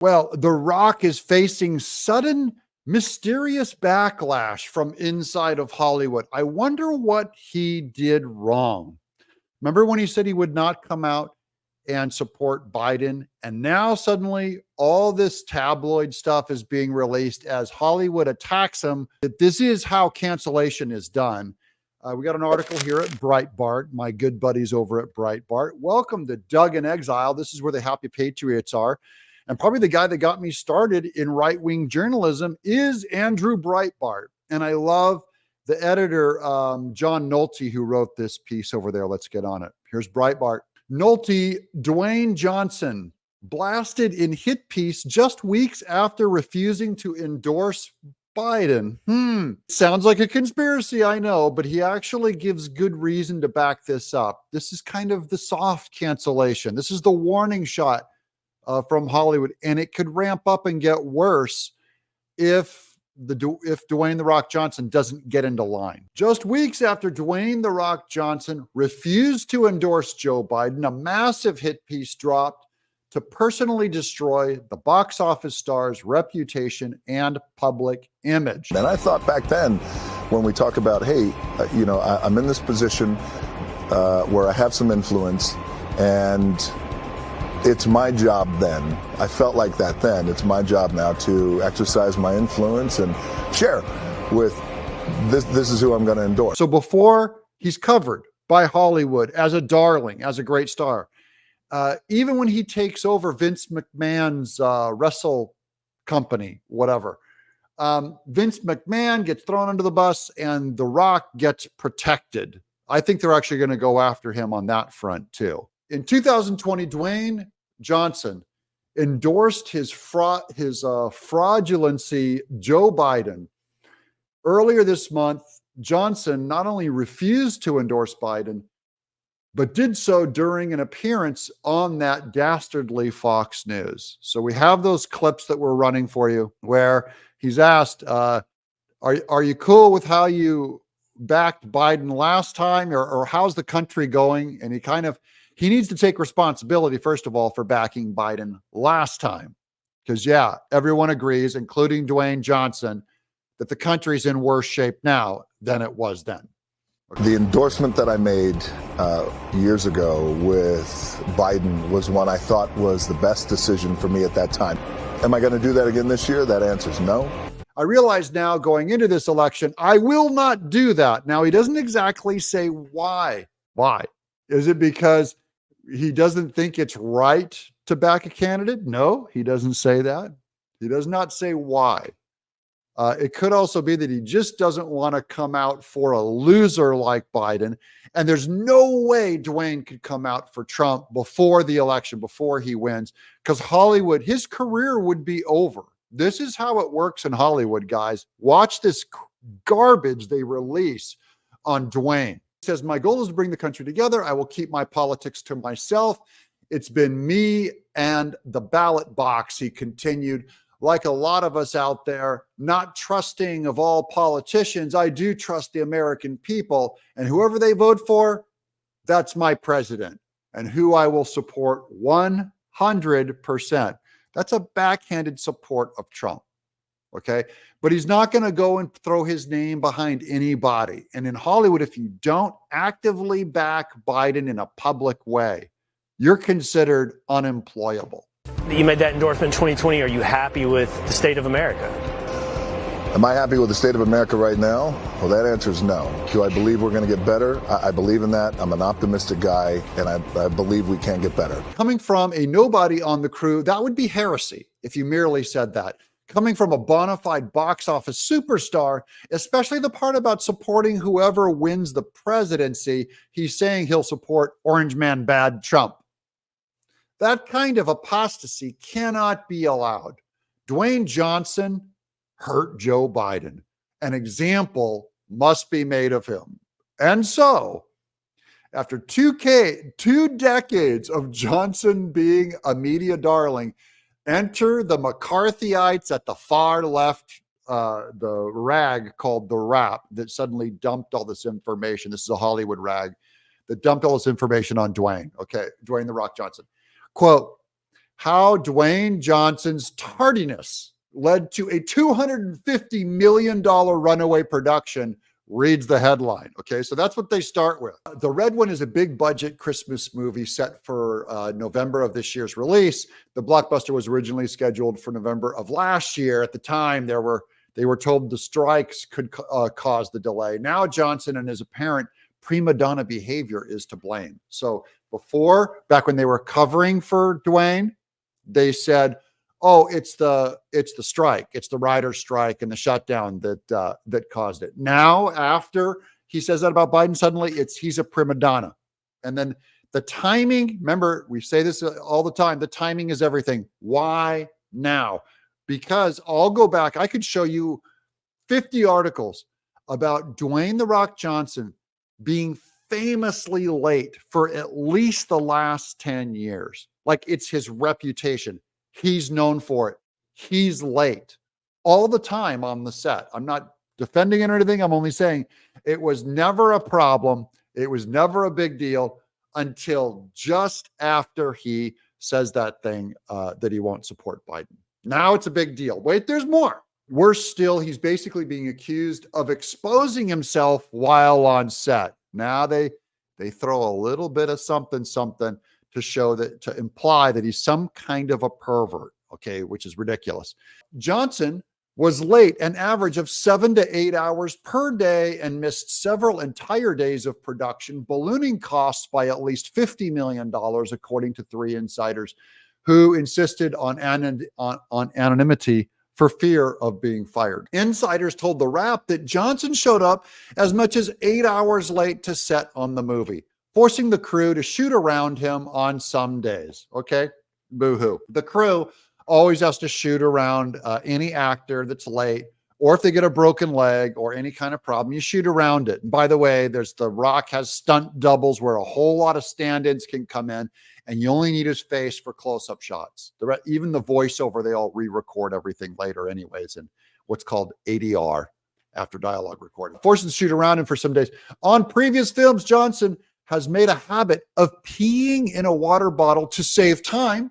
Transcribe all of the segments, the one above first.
Well, The Rock is facing sudden, mysterious backlash from inside of Hollywood. I wonder what he did wrong. Remember when he said he would not come out and support Biden? And now suddenly all this tabloid stuff is being released as Hollywood attacks him, that this is how cancellation is done. We got an article here at Breitbart, my good buddies over at Breitbart. Welcome to Doug in Exile. This is where the happy patriots are. And probably the guy that got me started in right-wing journalism is Andrew Breitbart. And I love the editor, John Nolte, who wrote this piece over there. Let's get on it. Here's Breitbart. Nolte, Dwayne Johnson, blasted in hit piece just weeks after refusing to endorse Biden. Sounds like a conspiracy, I know, but he actually gives good reason to back this up. This is kind of the soft cancellation. This is the warning shot from Hollywood, and it could ramp up and get worse if Dwayne "The Rock" Johnson doesn't get into line. Just weeks after Dwayne "The Rock" Johnson refused to endorse Joe Biden, a massive hit piece dropped to personally destroy the box office star's reputation and public image. And I thought back then, when we talk about, hey, I'm in this position where I have some influence, and it's my job then. I felt like that then. It's my job now to exercise my influence and share with this is who I'm going to endorse. So before he's covered by Hollywood as a darling, as a great star, even when he takes over Vince McMahon's wrestle company, whatever, Vince McMahon gets thrown under the bus and The Rock gets protected. I think they're actually going to go after him on that front too. In 2020, Dwayne Johnson endorsed his fraudulency Joe Biden. Earlier this month, Johnson not only refused to endorse Biden, but did so during an appearance on that dastardly Fox News. So we have those clips that we're running for you where he's asked, are you cool with how you backed Biden last time, or how's the country going? And he needs to take responsibility, first of all, for backing Biden last time. Because, yeah, everyone agrees, including Dwayne Johnson, that the country's in worse shape now than it was then. Okay. The endorsement that I made years ago with Biden was one I thought was the best decision for me at that time. Am I going to do that again this year? That answer is no. I realize now going into this election, I will not do that. Now, he doesn't exactly say why. Why? Is it because he doesn't think it's right to back a candidate? No, he doesn't say that. He does not say why. It could also be that he just doesn't want to come out for a loser like Biden. And there's no way Dwayne could come out for Trump before the election, before he wins, because Hollywood, his career would be over. This is how it works in Hollywood, guys. Watch this garbage they release on Dwayne. He says, my goal is to bring the country together. I will keep my politics to myself. It's been me and the ballot box, he continued. Like a lot of us out there, not trusting of all politicians, I do trust the American people. And whoever they vote for, that's my president, and who I will support 100%. That's a backhanded support of Trump. Okay. But he's not going to go and throw his name behind anybody. And in Hollywood, if you don't actively back Biden in a public way, you're considered unemployable. You made that endorsement in 2020. Are you happy with the state of America? Am I happy with the state of America right now? Well, that answer is no. Do I believe we're going to get better? I believe in that. I'm an optimistic guy, and I believe we can get better. Coming from a nobody on the crew, that would be heresy if you merely said that. Coming from a bona fide box office superstar, especially the part about supporting whoever wins the presidency, he's saying he'll support Orange Man Bad Trump. That kind of apostasy cannot be allowed. Dwayne Johnson hurt Joe Biden. An example must be made of him. And so, after two decades of Johnson being a media darling, enter the McCarthyites at the far left, the rag called The Wrap that suddenly dumped all this information. This is a Hollywood rag that dumped all this information on Dwayne. Okay, Dwayne "The Rock" Johnson. Quote, how Dwayne Johnson's tardiness led to a $250 million runaway production, reads the headline. Okay, so that's what they start with. The Red One is a big budget Christmas movie set for November of this year's release. The blockbuster was originally scheduled for November of last year. At the time, they were told the strikes could cause the delay. Now Johnson and his apparent prima donna behavior is to blame. So before, back when they were covering for Dwayne, they said, oh, it's the strike, it's the writer's strike and the shutdown that caused it. Now, after he says that about Biden, suddenly he's a prima donna. And then the timing, remember, we say this all the time, the timing is everything. Why now? Because I'll go back, I could show you 50 articles about Dwayne "The Rock" Johnson being famously late for at least the last 10 years. Like, it's his reputation. He's known for it. He's late all the time on the set. I'm not defending it or anything. I'm only saying it was never a problem. It was never a big deal until just after he says that thing that he won't support Biden. Now it's a big deal. Wait, there's more. Worse still, he's basically being accused of exposing himself while on set. Now they throw a little bit of something to show that, to imply that he's some kind of a pervert, okay, which is ridiculous. Johnson was late an average of 7 to 8 hours per day and missed several entire days of production, ballooning costs by at least $50 million, according to 3 insiders who insisted on anonymity for fear of being fired. Insiders told The Wrap that Johnson showed up as much as 8 hours late to set on the movie, forcing the crew to shoot around him on some days. Okay, boo-hoo. The crew always has to shoot around any actor that's late, or if they get a broken leg or any kind of problem, you shoot around it. And by the way, The Rock has stunt doubles where a whole lot of stand-ins can come in, and you only need his face for close-up shots. Even the voiceover, they all re-record everything later anyways in what's called ADR, after dialogue recording. Forced to shoot around him for some days. On previous films, Johnson has made a habit of peeing in a water bottle to save time,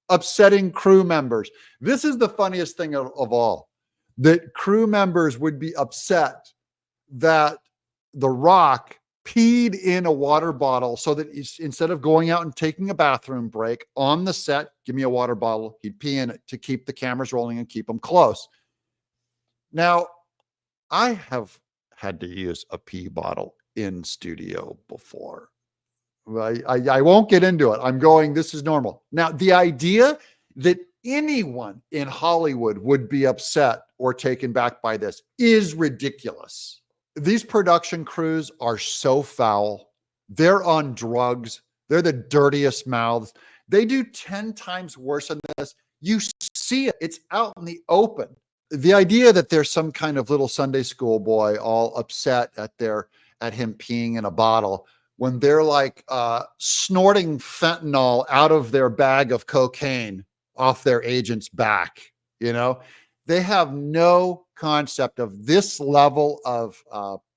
upsetting crew members. This is the funniest thing of all, that crew members would be upset that The Rock peed in a water bottle so that instead of going out and taking a bathroom break on the set, give me a water bottle, he'd pee in it to keep the cameras rolling and keep them close. Now, I have had to use a pee bottle in studio before. I won't get into it. I'm going, this is normal. Now, the idea that anyone in Hollywood would be upset or taken back by this is ridiculous. These production crews are so foul. They're on drugs. They're the dirtiest mouths. They do 10 times worse than this. You see it. It's out in the open. The idea that there's some kind of little Sunday school boy all upset at him peeing in a bottle when they're like snorting fentanyl out of their bag of cocaine off their agent's back, they have no concept of this level of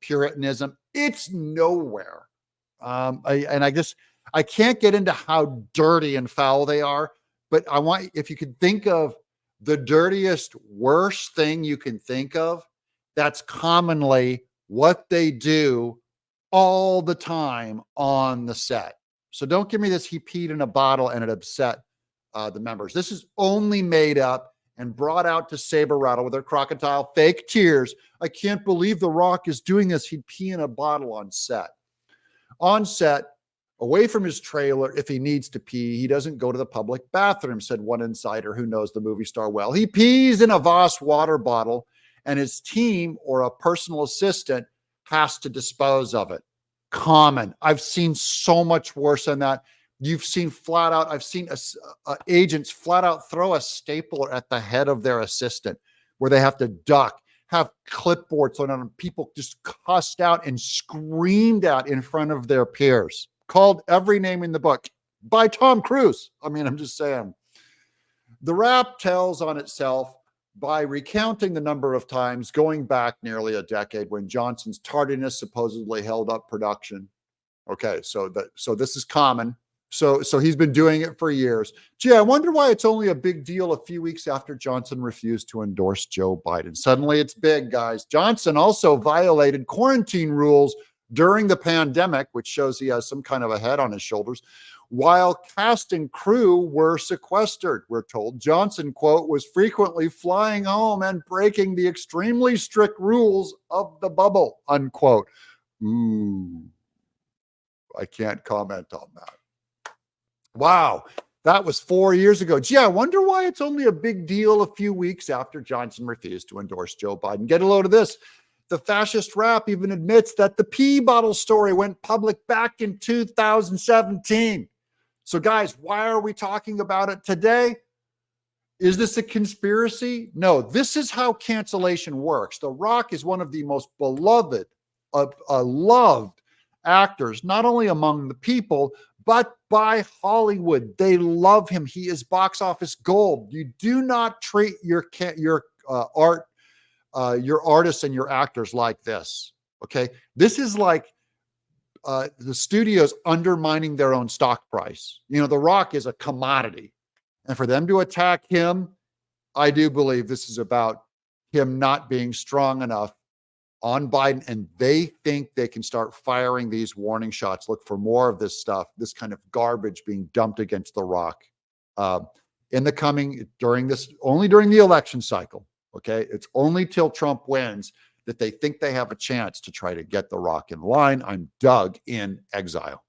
Puritanism. It's nowhere. I can't get into how dirty and foul they are, but if you could think of the dirtiest, worst thing you can think of, that's commonly what they do all the time on the set. So don't give me this, he peed in a bottle and it upset the members. This is only made up and brought out to saber rattle with their crocodile fake tears. I can't believe The Rock is doing this. He'd pee in a bottle on set. On set, away from his trailer, if he needs to pee, he doesn't go to the public bathroom, said one insider who knows the movie star well. He pees in a Voss water bottle, and his team or a personal assistant has to dispose of it. Common. I've seen so much worse than that. You've seen flat out, I've seen agents flat out throw a stapler at the head of their assistant where they have to duck, have clipboards on them, people just cussed out and screamed at in front of their peers, called every name in the book by Tom Cruise. I mean, I'm just saying. The Wrap tells on itself by recounting the number of times going back nearly a decade when Johnson's tardiness supposedly held up production. Okay, so this is common. So he's been doing it for years. Gee, I wonder why it's only a big deal a few weeks after Johnson refused to endorse Joe Biden. Suddenly it's big, guys. Johnson also violated quarantine rules during the pandemic, which shows he has some kind of a head on his shoulders, while cast and crew were sequestered. We're told Johnson, quote, was frequently flying home and breaking the extremely strict rules of the bubble, unquote. Ooh, I can't comment on that. Wow, that was 4 years ago. Gee, I wonder why it's only a big deal a few weeks after Johnson refused to endorse Joe Biden. Get a load of this. The fascist rap even admits that the pee bottle story went public back in 2017. So, guys, why are we talking about it today? Is this a conspiracy? No, this is how cancellation works. The Rock is one of the most beloved, loved actors, not only among the people, but by Hollywood. They love him. He is box office gold. You do not treat your artists and your actors like this. Okay, this is like the studios undermining their own stock price. You know, The Rock is a commodity, and for them to attack him, I do believe this is about him not being strong enough on Biden, and they think they can start firing these warning shots. Look for more of this stuff, this kind of garbage being dumped against The Rock in the coming, only during the election cycle. Okay. It's only till Trump wins that they think they have a chance to try to get The Rock in line. I'm Doug in Exile.